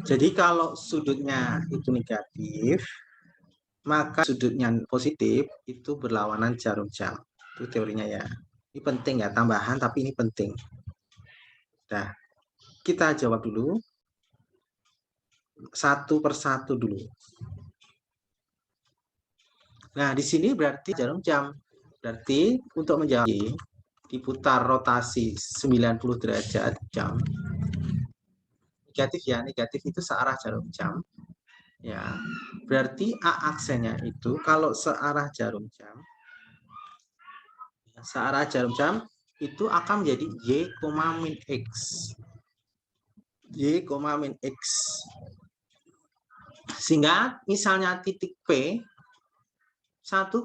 Jadi kalau sudutnya itu negatif, maka sudutnya positif itu berlawanan jarum jam. Itu teorinya ya. Ini penting ya, tambahan tapi ini penting. Nah, kita jawab dulu satu persatu dulu. Nah, di sini berarti jarum jam. Berarti untuk menjawab diputar rotasi 90 derajat jam. Negatif ya, negatif itu searah jarum jam. Ya, berarti A aksennya itu kalau searah jarum jam itu akan menjadi Y, min X. Y, min X. Sehingga misalnya titik P 1,2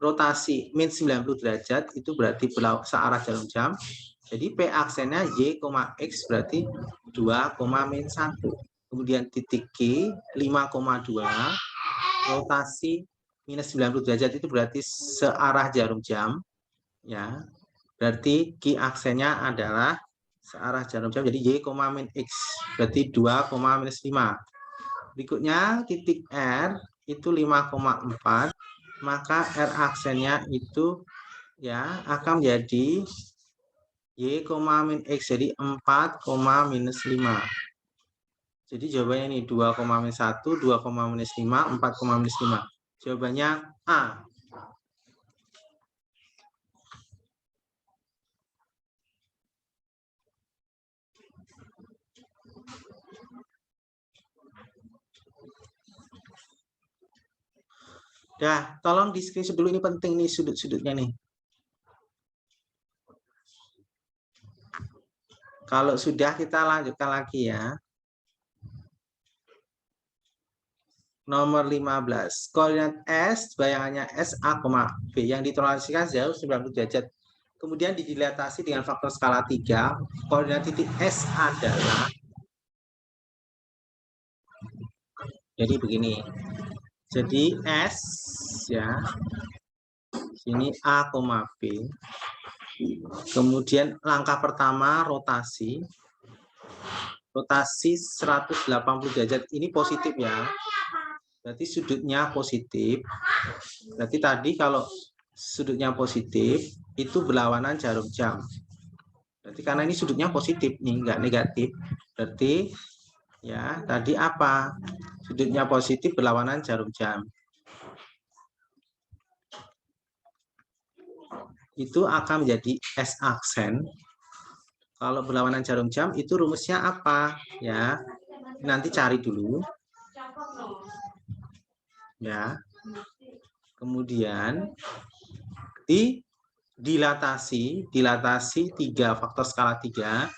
rotasi min 90 derajat itu berarti searah jarum jam. Jadi P aksennya Y, X berarti 2, min 1. Kemudian titik Q 5,2 rotasi minus 90 derajat itu berarti searah jarum jam. Ya, berarti Q aksennya adalah searah jarum jam. Jadi Y, min X berarti 2, minus 5. Berikutnya titik R itu 5,4. Maka R aksennya itu ya akan menjadi Y, min X jadi 4, minus 5. Jadi jawabannya ini 2, minus 1, 2, minus 5, 4, minus 5. Jawabannya A. Ya, tolong di screenshot dulu, ini penting nih sudut-sudutnya nih. Kalau sudah kita lanjutkan lagi ya. Nomor 15. Koordinat S, bayangannya SA, B yang ditranslasikan jauh 90 derajat. Kemudian didilatasi dengan faktor skala 3. Koordinat titik S adalah, jadi begini. Jadi S ya. Sini A, B. Kemudian langkah pertama rotasi. Rotasi 180 derajat ini positif ya. Berarti sudutnya positif. Berarti tadi kalau sudutnya positif itu berlawanan jarum jam. Berarti karena ini sudutnya positif nih, enggak negatif. Berarti ya tadi apa? Sudutnya positif berlawanan jarum jam. Itu akan menjadi S aksen. Kalau berlawanan jarum jam itu rumusnya apa? Ya, nanti cari dulu. Ya. Kemudian dilatasi 3 faktor skala 3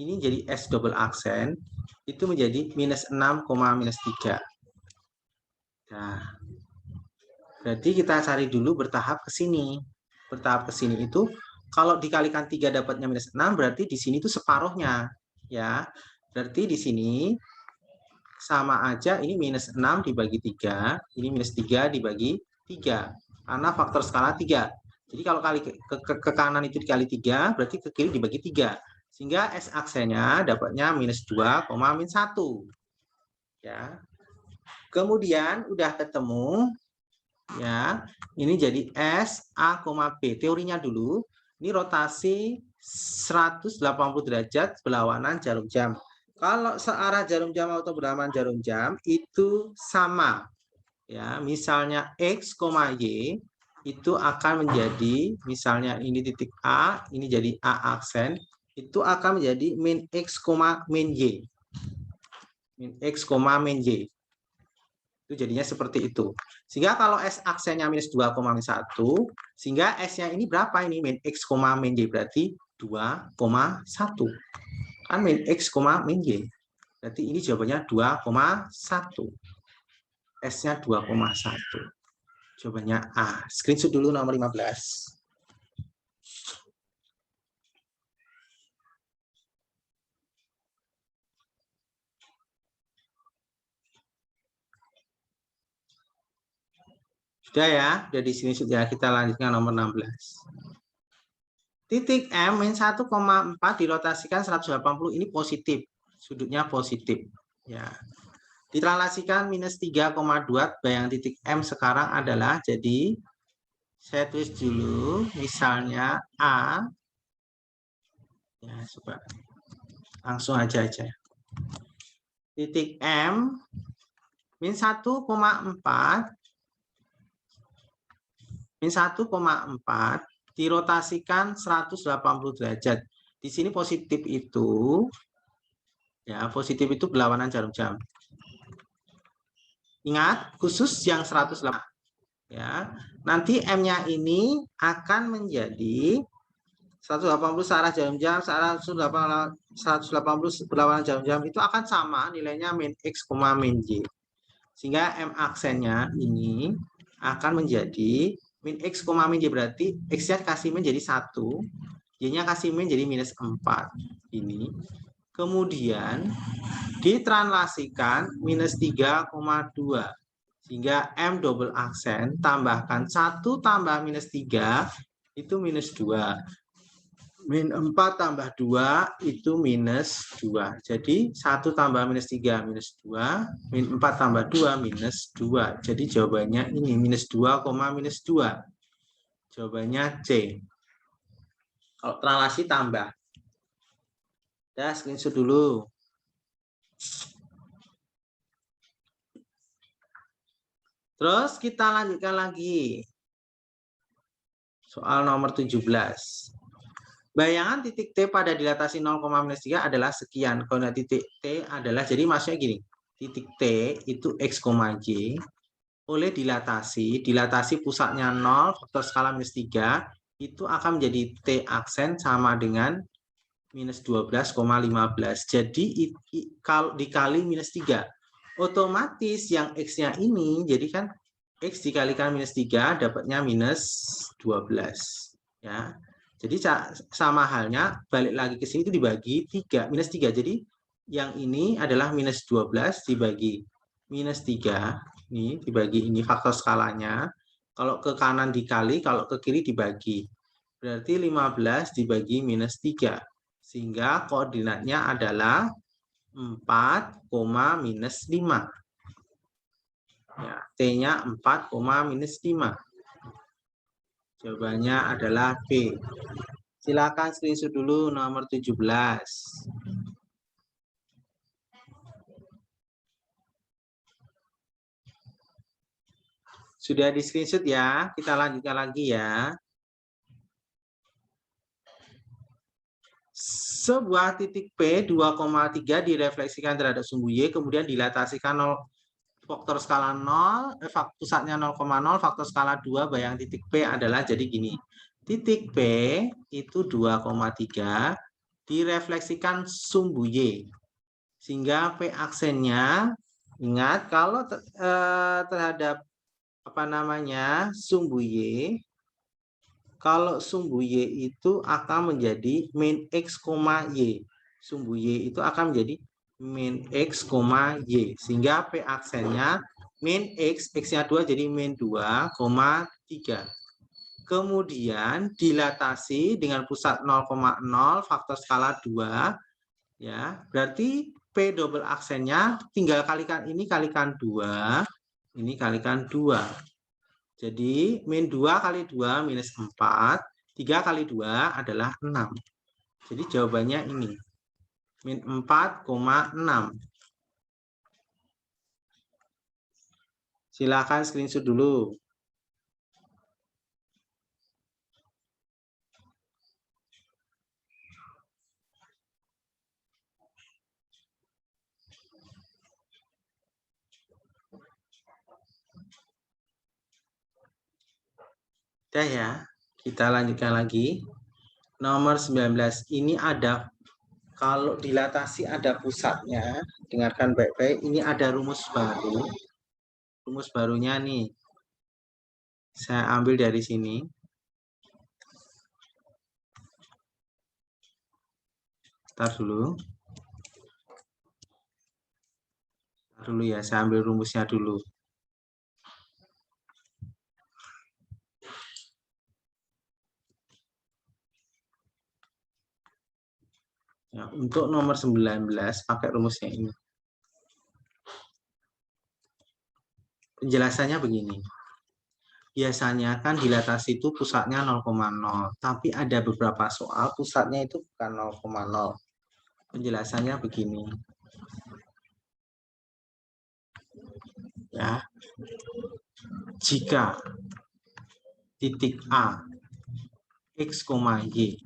ini jadi S double aksen itu menjadi minus 6, minus 3. Nah, berarti kita cari dulu bertahap ke sini. Bertahap ke sini itu kalau dikalikan 3 dapatnya minus 6 berarti di sini itu separuhnya ya. Berarti di sini sama aja, ini minus 6 dibagi 3, ini minus 3 dibagi 3. Karena faktor skala 3. Jadi kalau kali ke kanan itu dikali 3, berarti ke kiri dibagi 3. Sehingga S aksennya dapatnya minus 2, min 1. Ya. Kemudian udah ketemu, ya ini jadi S, A, B. Teorinya dulu, ini rotasi 180 derajat berlawanan jarum jam. Kalau searah jarum jam atau berlawanan jarum jam itu sama. Ya, misalnya X, Y itu akan menjadi, misalnya ini titik A, ini jadi A aksen, itu akan menjadi min X, min Y. Min X, min Y. Itu jadinya seperti itu. Sehingga kalau S aksennya minus 2, min 1, sehingga S-nya ini berapa ini? Min X, min Y berarti 2,1. Kan min X, min Y. Berarti ini jawabannya 2,1. S-nya 2,1. Jawabannya A. Screenshot dulu nomor 15. Sudah ya, sudah di sini sudah, kita lanjutkan nomor 16. Titik M min 1,4 dirotasikan 180 ini positif. sudutnya positif. Ya. Ditranslasikan minus 3,2 bayang titik M sekarang adalah, jadi saya tulis dulu misalnya A, ya coba langsung aja. Titik M min 1,4 dirotasikan 180 derajat. Di sini positif itu, ya positif itu berlawanan jarum jam. Ingat, khusus yang 180. Ya, nanti M-nya ini akan menjadi 180 searah jarum jam, 180 berlawanan jarum jam itu akan sama nilainya min X, min Y. Sehingga M aksennya ini akan menjadi min X, min Y, berarti X-nya kasih min jadi 1, Y-nya kasih min jadi minus 4. Ini. Kemudian ditranslasikan minus 3,2. Sehingga M double aksen tambahkan 1 tambah minus 3 itu minus 2. Min 4 tambah 2 itu minus 2. Jadi 1 tambah minus 3 minus 2. Min 4 tambah 2 minus 2. Jadi jawabannya ini minus 2, minus 2. Jawabannya C. Kalau translasi tambah. Ya, screenshot dulu. Terus kita lanjutkan lagi. Soal nomor 17. Bayangan titik T pada dilatasi 0,-3 adalah sekian. Koordinat titik T adalah, jadi maksudnya gini. Titik T itu X, Y oleh dilatasi pusatnya 0, faktor skala minus 3, itu akan menjadi T aksen sama dengan minus 12,15. Jadi kalau dikali minus 3. Otomatis yang X-nya ini, jadi kan X dikalikan minus 3 dapatnya minus 12. Ya. Jadi sama halnya, balik lagi ke sini itu dibagi 3, minus 3. Jadi yang ini adalah minus 12 dibagi minus 3. Ini dibagi ini faktor skalanya. Kalau ke kanan dikali, kalau ke kiri dibagi. Berarti 15 dibagi minus 3. Sehingga koordinatnya adalah 4, minus 5. Ya, T-nya 4, minus 5. Jawabannya adalah B. Silakan screenshot dulu nomor 17. Sudah di screenshot ya, kita lanjutkan lagi ya. Sebuah titik P 2,3 direfleksikan terhadap sumbu Y, kemudian dilatasikan 0, faktor skala 0, pusatnya 0,0, faktor skala 2, bayang titik P adalah, jadi gini. Titik P itu 2,3 direfleksikan sumbu Y. Sehingga P aksennya, ingat kalau terhadap sumbu Y, kalau sumbu Y itu akan menjadi min X, Y. Sumbu Y itu akan menjadi min X, Y. Sehingga P aksennya min X, X-nya 2 jadi min 2,3. Kemudian dilatasi dengan pusat 0,0, faktor skala 2. Ya, berarti P double aksennya tinggal kalikan ini, kalikan 2. Ini kalikan 2. Jadi min 2 kali 2 minus 4. 3 kali 2 adalah 6. Jadi jawabannya ini. Min 4,6. Silakan screenshot dulu. Udah ya, kita lanjutkan lagi. Nomor 19, ini ada, kalau dilatasi ada pusatnya, dengarkan baik-baik, ini ada rumus baru. Rumus barunya nih, saya ambil dari sini. Ntar dulu. Ya, saya ambil rumusnya dulu. Ya, untuk nomor 19 pakai rumusnya ini. Penjelasannya begini. Biasanya kan dilatasi itu pusatnya 0,0, tapi ada beberapa soal pusatnya itu bukan 0,0. Penjelasannya begini. Ya. Jika titik A X, Y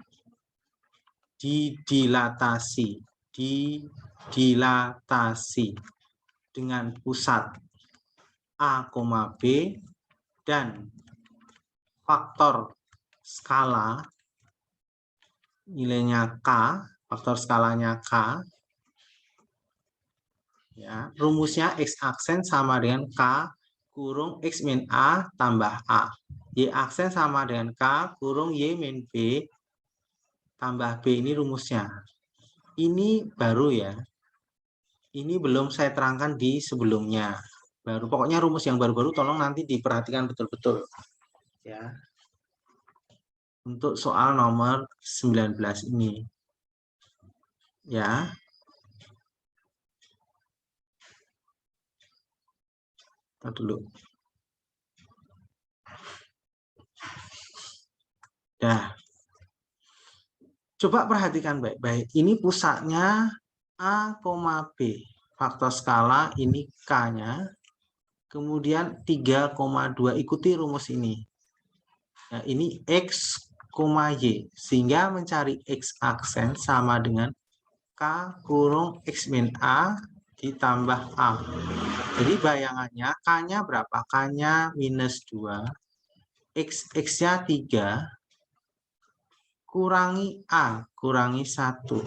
didilatasi dengan pusat A, B dan faktor skala nilainya K, faktor skalanya K, ya, rumusnya X aksen sama dengan K kurung X min A tambah A. Y aksen sama dengan K kurung Y min B tambah B, ini rumusnya. Ini baru ya. Ini belum saya terangkan di sebelumnya. Baru, pokoknya rumus yang baru-baru tolong nanti diperhatikan betul-betul. Ya. Untuk soal nomor 19 ini. Ya. Kita dulu. Dah. Coba perhatikan baik-baik. Ini pusatnya A, B. Faktor skala ini K-nya. Kemudian 3,2. Ikuti rumus ini. Nah, ini X, Y. Sehingga mencari X aksen sama dengan K kurung X min A ditambah A. Jadi bayangannya K-nya berapa? K-nya minus 2. X-nya 3. Kurangi A, kurangi 1.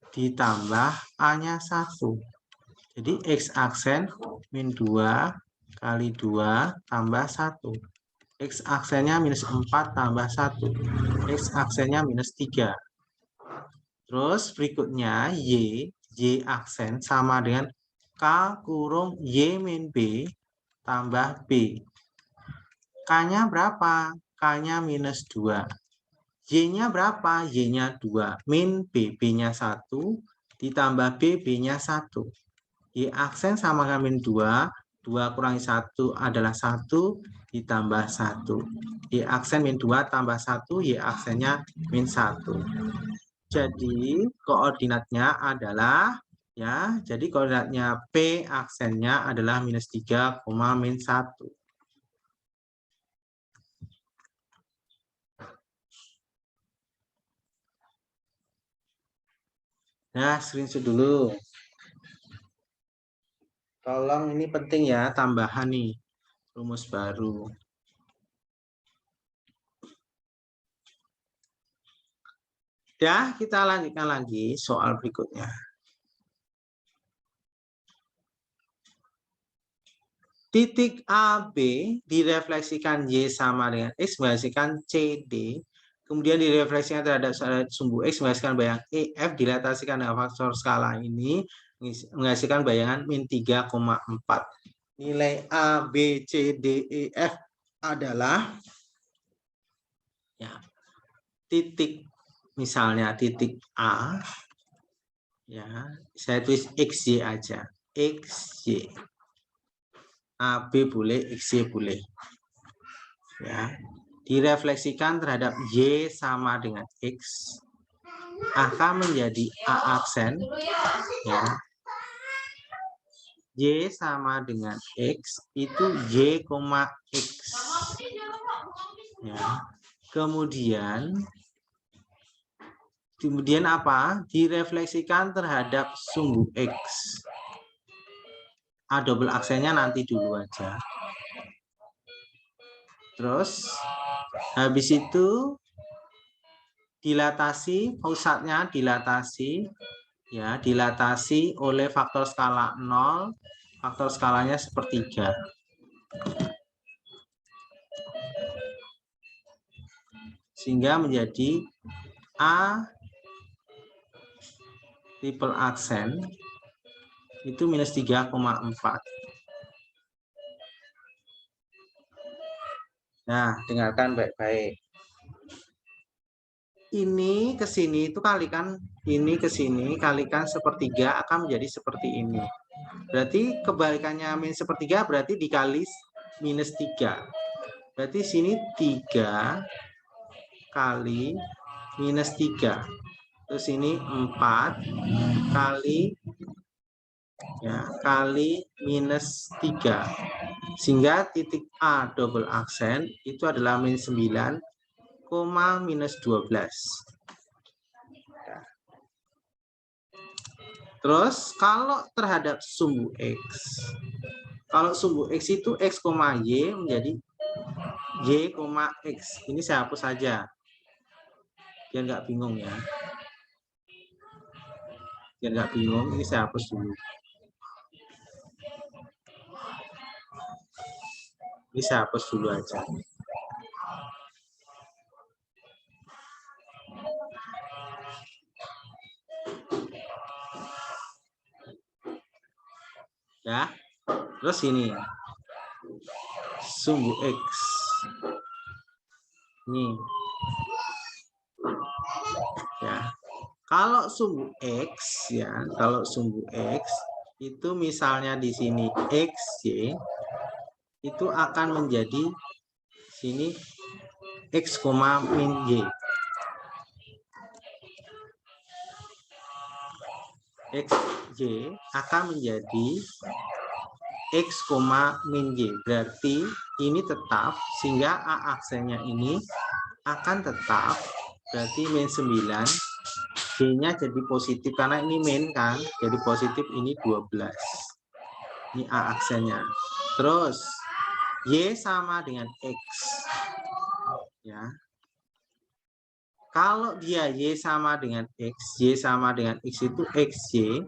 Ditambah A-nya 1. Jadi X aksen min 2 kali 2 tambah 1. X aksennya minus 4 tambah 1. X aksennya minus 3. Terus berikutnya Y aksen sama dengan K kurung Y min B tambah B. K-nya berapa? K-nya minus 2. Y-nya berapa? Y-nya 2. Min B, B-nya 1. Ditambah B, B-nya 1. Y aksen sama dengan min 2. 2 kurangi 1 adalah 1. Ditambah 1. Y aksen min 2 tambah 1. Y aksennya min 1. Jadi koordinatnya adalah, ya, jadi koordinatnya P aksennya adalah minus 3, min 1. Nah, screenshot dulu. Tolong, ini penting ya, tambahan nih, rumus baru. Ya, kita lanjutkan lagi soal berikutnya. Titik A, B direfleksikan Y sama dengan X menghasilkan CD. Kemudian direfleksikan terhadap sumbu X menghasilkan bayang EF dilatasikan dengan faktor skala ini menghasilkan bayangan min 3,4. Nilai A, B, C, D, E, F adalah, ya, titik, misalnya titik A, ya, saya tulis XY aja, XY. A, B boleh, XY boleh. Ya, direfleksikan terhadap Y sama dengan X, akan menjadi A aksen, ya. Y sama dengan X itu Y, X. Ya. Kemudian apa? Direfleksikan terhadap sumbu X. A double aksennya nanti dulu aja. Terus habis itu dilatasi, pusatnya dilatasi, ya, dilatasi oleh faktor skala 0, faktor skalanya sepertiga. Sehingga menjadi A triple aksen itu minus 3,4. Nah, dengarkan baik-baik. ini ke sini itu kalikan ini ke sini kalikan sepertiga akan menjadi seperti ini. Berarti kebalikannya min sepertiga berarti dikali minus 3. Berarti sini 3 kali minus 3. Terus ini 4 kali ya kali minus 3. Sehingga titik A double aksen itu adalah min 9, minus 12. Terus kalau terhadap sumbu X, kalau sumbu X itu X, Y menjadi Y, X. Ini saya hapus saja. Biar nggak bingung ya. Biar nggak bingung, ini saya hapus dulu. Ini saya hapus dulu aja. Ya, terus ini sumbu X. Nih. Ya. Kalau sumbu X ya, kalau sumbu X itu misalnya di sini XY itu akan menjadi sini X, min Y. XY akan menjadi X, min Y. Berarti ini tetap, sehingga A aksennya ini akan tetap. Berarti min 9, Y-nya jadi positif, karena ini min kan, jadi positif, ini 12. Ini A aksennya. Terus, Y sama dengan X. Ya. Kalau dia Y sama dengan X, Y sama dengan X itu XY,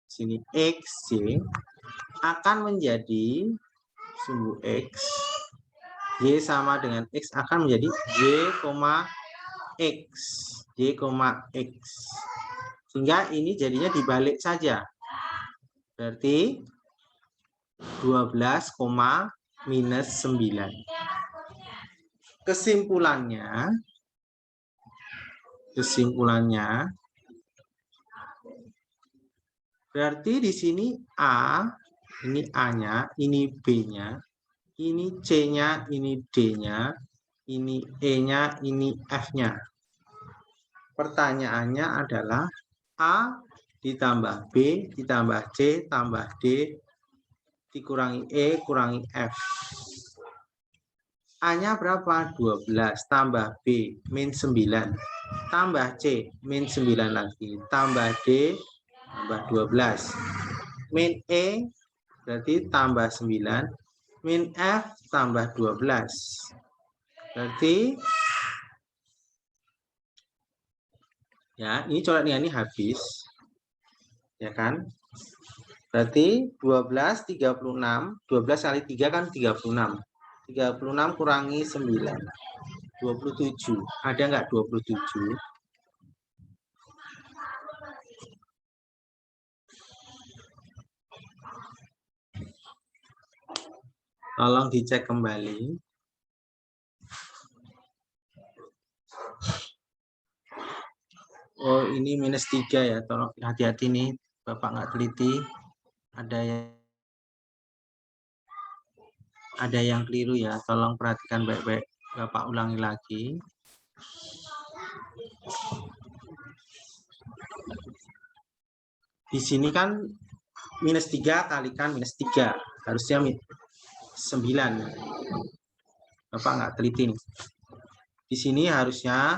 sini XY akan menjadi sumbu X, Y sama dengan X akan menjadi Y, X, Y, X. Sehingga ini jadinya dibalik saja. Berarti 12, minus 9. Kesimpulannya berarti di sini A, ini A-nya, ini B-nya, ini C-nya, ini D-nya, ini E-nya, ini F-nya. Pertanyaannya adalah A ditambah B ditambah C tambah D dikurangi E kurangi F. A-nya berapa? 12 tambah B min 9 tambah C min 9 lagi tambah D tambah 12 min E berarti tambah 9 min F tambah 12 berarti ya ini coretnya ini habis ya kan, berarti 12 36 12 kali 3 kan 36 kurangi 9 27. Ada nggak 27? Tolong dicek kembali. Oh, ini minus 3 ya. Tolong hati-hati nih. Bapak nggak teliti. Ada yang keliru ya. Tolong perhatikan baik-baik. Bapak ulangi lagi. Di sini kan minus 3 kalikan minus 3. Harusnya 9. Bapak nggak teliti nih. Di sini harusnya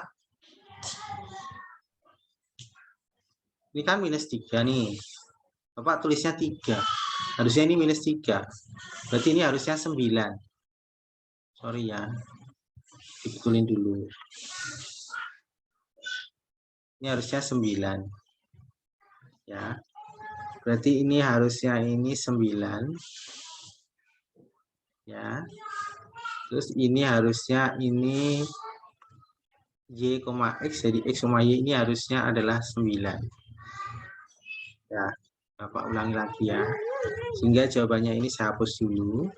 ini kan minus 3 nih. Bapak tulisnya 3. Harusnya ini minus 3. Berarti ini harusnya 9. Sorry ya. Dibetulin dulu. Ini harusnya 9. Ya. Berarti ini harusnya ini 9. Ya. Terus ini harusnya ini Y, X. Jadi X, Y ini harusnya adalah 9. Ya. Bapak ulangi lagi ya. Sehingga jawabannya ini saya hapus dulu.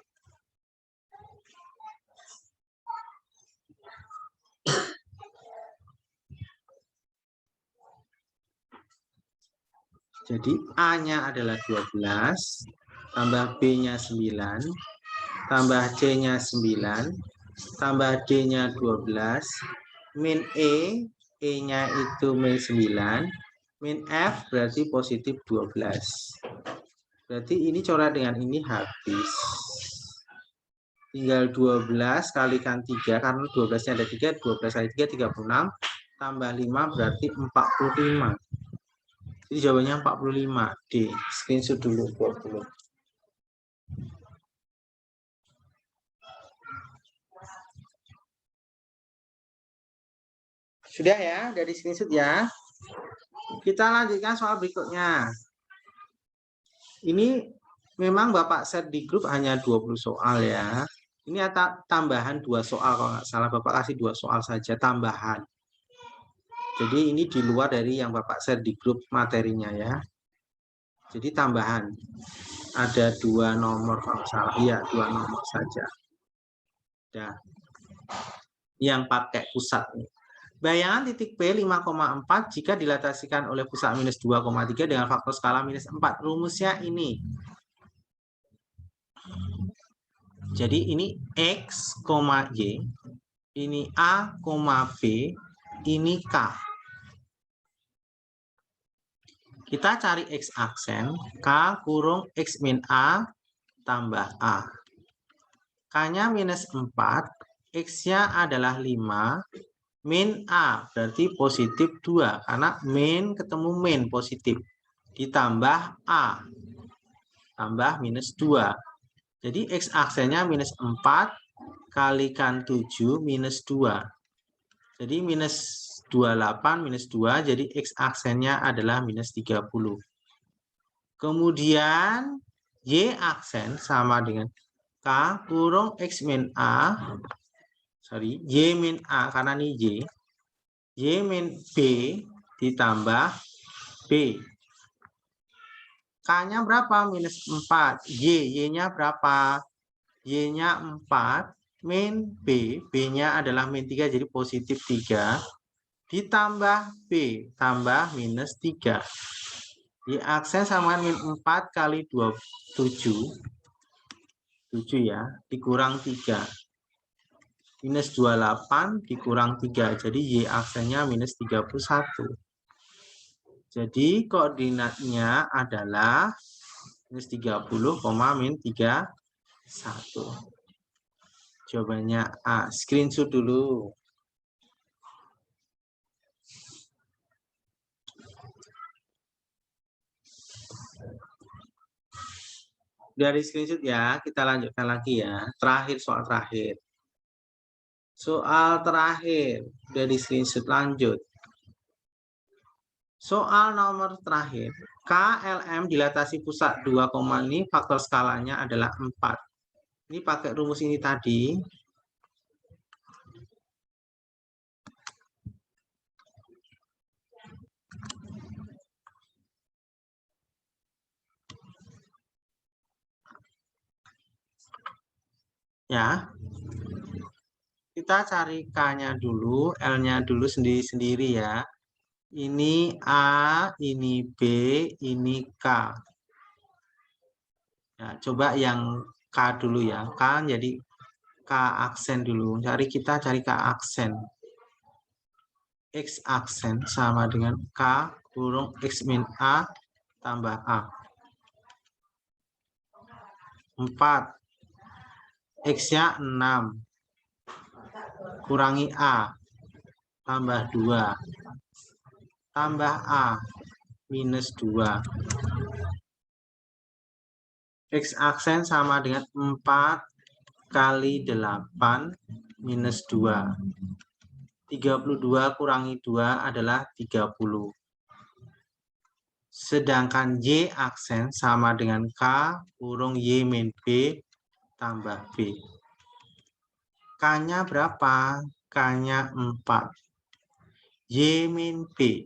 Jadi A-nya adalah 12, tambah B-nya 9, tambah C-nya 9, tambah D-nya 12, min E-nya itu min 9, min F berarti positif 12. Berarti ini corak dengan ini habis. Tinggal 12 kalikan 3, karena 12-nya ada 3, 12 kali 3, 36, tambah 5 berarti 45. Jadi jawabannya 45. D. Screenshot dulu 20. Sudah ya, dari screenshot ya. Kita lanjutkan soal berikutnya. Ini memang Bapak set di grup hanya 20 soal ya. Ini ada tambahan 2 soal kalau nggak salah. Bapak kasih 2 soal saja tambahan. Jadi ini di luar dari yang Bapak share di grup materinya ya. Jadi tambahan. Ada 2 nomor kalau salah. Iya, 2 nomor saja. Ya. Yang pakai pusat. Bayangan titik P 5,4 jika dilatasikan oleh pusat minus 2,3 dengan faktor skala minus 4. Rumusnya ini. Jadi ini X, Y. Ini A, B. Ini K. Kita cari X aksen, K kurung X min A tambah A. K-nya minus 4, X-nya adalah 5, min A berarti positif 2, karena min ketemu min positif, ditambah A, tambah minus 2. Jadi X aksennya minus 4, kalikan 7, minus 2. Jadi minus 28 minus 2, jadi X aksennya adalah minus 30. Kemudian Y aksen sama dengan K kurung X min A, Y min A, karena ini Y min B ditambah B. K-nya berapa? Minus 4. Y-nya berapa? Y-nya 4, min B, B-nya adalah min 3, jadi positif 3, ditambah B, tambah minus 3. Y aksen sama min 4 kali 27, 7 ya, dikurang 3. Minus 28 dikurang 3, jadi Y aksennya minus 31. Jadi koordinatnya adalah minus 30, min 31. Jawabannya A. Screenshot dulu. Dari screenshot ya, kita lanjutkan lagi ya. Terakhir, soal terakhir. Soal terakhir dari screenshot, lanjut. Soal nomor terakhir. KLM dilatasi pusat 2, ini faktor skalanya adalah 4. Ini pakai rumus ini tadi. Ya. Kita cari K-nya dulu, L-nya dulu sendiri-sendiri ya. Ini A, ini B, ini K. Ya, coba yang K dulu ya. K jadi K aksen dulu. Kita cari K aksen. X aksen sama dengan K kurung X min A tambah A. 4. X-nya 6. Kurangi A. Tambah 2. Tambah A. Minus 2. X aksen sama dengan 4 kali 8 minus 2. 32 kurangi 2 adalah 30. Sedangkan Y aksen sama dengan K kurung Y min B tambah B. K-nya berapa? K-nya 4. Y min B.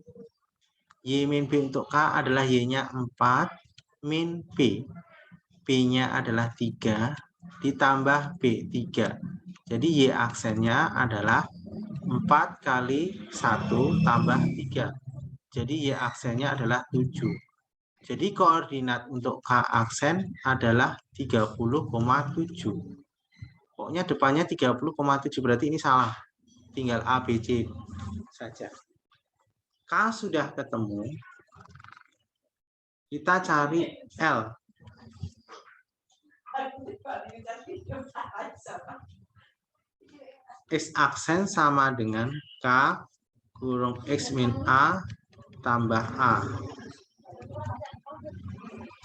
Y min B untuk K adalah Y-nya 4 min B. B-nya adalah 3 ditambah B 3. Jadi Y aksennya adalah 4 kali 1 tambah 3. Jadi Y aksennya adalah 7. Jadi koordinat untuk K aksen adalah 30,7. Pokoknya depannya 30,7, berarti ini salah. Tinggal A, B, C saja. K sudah ketemu. Kita cari L. X aksen sama dengan K kurung X min A tambah A.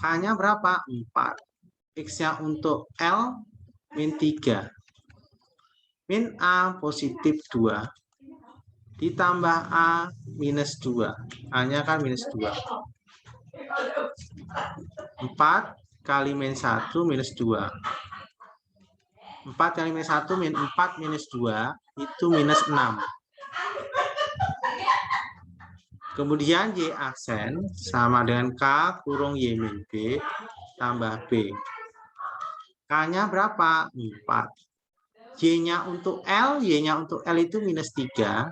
K-nya berapa? 4. X-nya untuk L min 3. Min A positif 2. Ditambah A minus 2. A-nya kan minus 2. 4 kali min 1 minus 2. 4 kali minus 1 min 4 minus 2 itu minus 6. Kemudian Y aksen sama dengan K kurung Y min B tambah B. K-nya berapa? 4. Y-nya untuk L, Y-nya untuk L itu minus 3.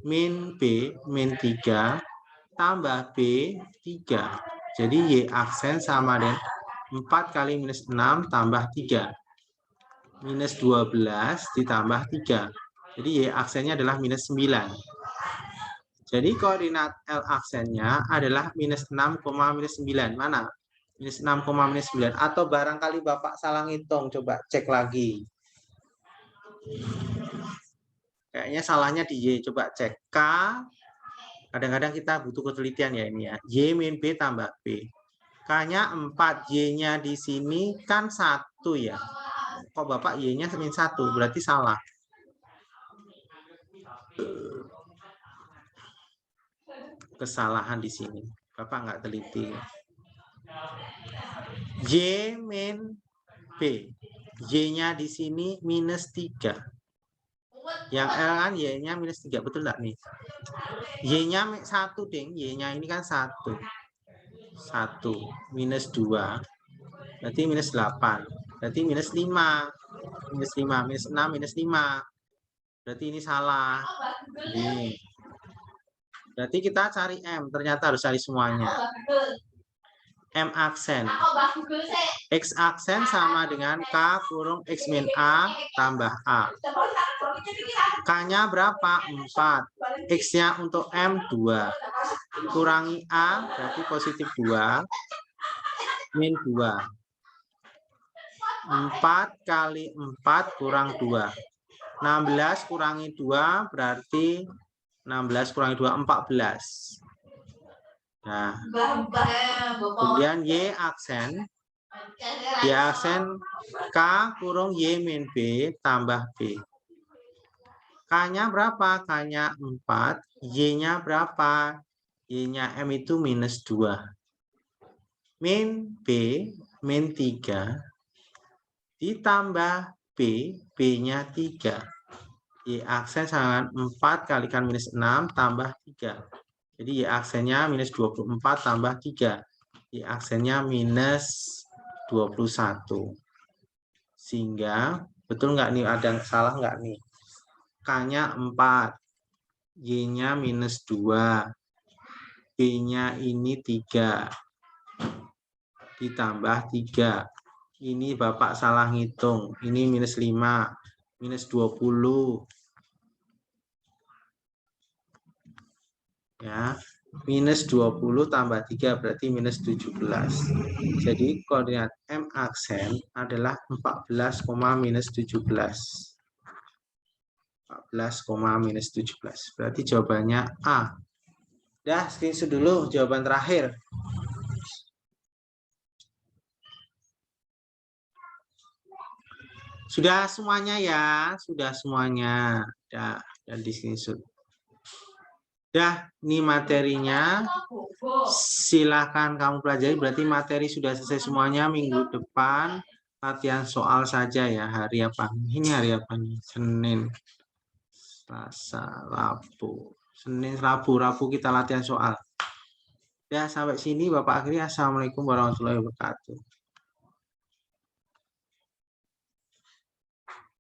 Min B, min 3 tambah B 3. Jadi Y aksen sama dengan 4 kali minus 6 tambah 3. Minus 12 ditambah 3. Jadi Y aksennya adalah minus 9. Jadi koordinat L aksennya adalah minus 6, minus 9. Mana? Minus 6, minus 9. Atau barangkali Bapak salah ngitung. Coba cek lagi. Kayaknya salahnya di Y. Coba cek. K. Kadang-kadang kita butuh ketelitian ya ini ya. Y min B tambah B. K-nya 4. Y-nya di sini kan 1 ya. Kok Bapak Y-nya min 1? Berarti salah. Kesalahan di sini. Bapak nggak teliti. Y min B. Y-nya di sini minus 3. Yang L kan Y-nya minus 3. Betul nggak nih? Y-nya 1, ding. Y-nya ini kan 1. 1 minus 2. Berarti minus 8. Berarti minus 5. Minus 5. Minus 6, minus 5. Berarti ini salah. Ini. Berarti kita cari M. Ternyata harus cari semuanya. M aksen. X aksen sama dengan K kurung X min A tambah A. K-nya berapa? 4. X-nya untuk M 2. Kurangi A berarti positif 2. Min 2. 4 kali 4 kurang 2. 16 kurangi 2 berarti 16 kurangi 2, 14. Nah, kemudian Y aksen. Y aksen K kurung Y min B tambah B. K-nya berapa? K-nya 4. Y-nya berapa? Y-nya M itu minus 2. Min B, min 3. Ditambah B, B-nya 3. Y aksen sama 4 kalikan minus 6 tambah 3. Jadi Y aksennya minus 24 tambah 3. Y aksennya minus 21. Sehingga, betul nggak nih? Ada salah nggak nih? K-nya 4. Y-nya minus 2. B-nya ini 3. Ditambah 3. Ini Bapak salah ngitung. Ini minus 5. Minus 20. Ya, minus 20 tambah 3 berarti minus 17. Jadi koordinat M aksen adalah 14, minus 17. 14, minus 17. Berarti jawabannya A. Dah, screenshot dulu jawaban terakhir. Sudah semuanya ya, sudah semuanya. Dah, dan di screenshot. Dah, ini materinya. Silakan kamu pelajari. Berarti materi sudah selesai semuanya. Minggu depan latihan soal saja ya. Hari apa? Ini hari apa nih? Senin, Selasa, Rabu. Senin, Rabu kita latihan soal. Ya, sampai sini Bapak akhiri. Assalamualaikum warahmatullahi wabarakatuh.